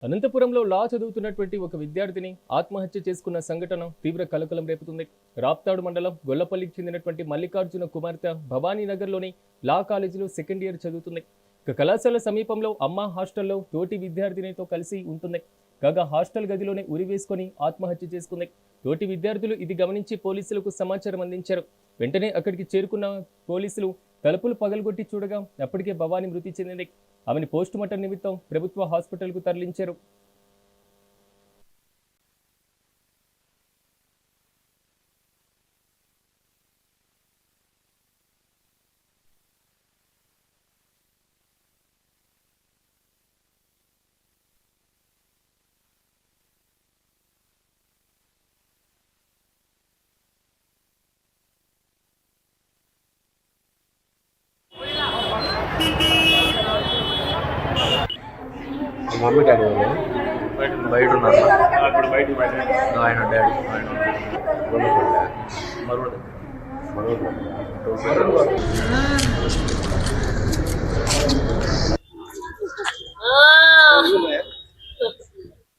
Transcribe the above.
అనంతపురంలో లా చదువుతున్నటువంటి ఒక విద్యార్థిని ఆత్మహత్య చేసుకున్న సంఘటన తీవ్ర కలకలం రేపుతుంది. రాప్తాడు మండలం గొల్లపల్లికి చెందినటువంటి మల్లికార్జున కుమార్తె భవానీనగర్లోని లా కాలేజీలో సెకండ్ ఇయర్ చదువుతుంది. ఇక కళాశాల సమీపంలో అమ్మ హాస్టల్లో తోటి విద్యార్థినితో కలిసి ఉంటుంది. కాగా హాస్టల్ గదిలోనే ఉరివేసుకొని ఆత్మహత్య చేసుకుంది. తోటి విద్యార్థులు ఇది గమనించి పోలీసులకు సమాచారం అందించారు. వెంటనే అక్కడికి చేరుకున్న పోలీసులు తలుపులు పగలగొట్టి చూడగా అప్పటికే భవానీ మృతి చెందింది. ఆమెను పోస్టుమార్టం నిమిత్తం ప్రభుత్వ హాస్పిటల్కు తరలించారు. మమ్మీ డాడీ వాళ్ళు బయట ఉన్నారు. ఆయన డాడీ మరో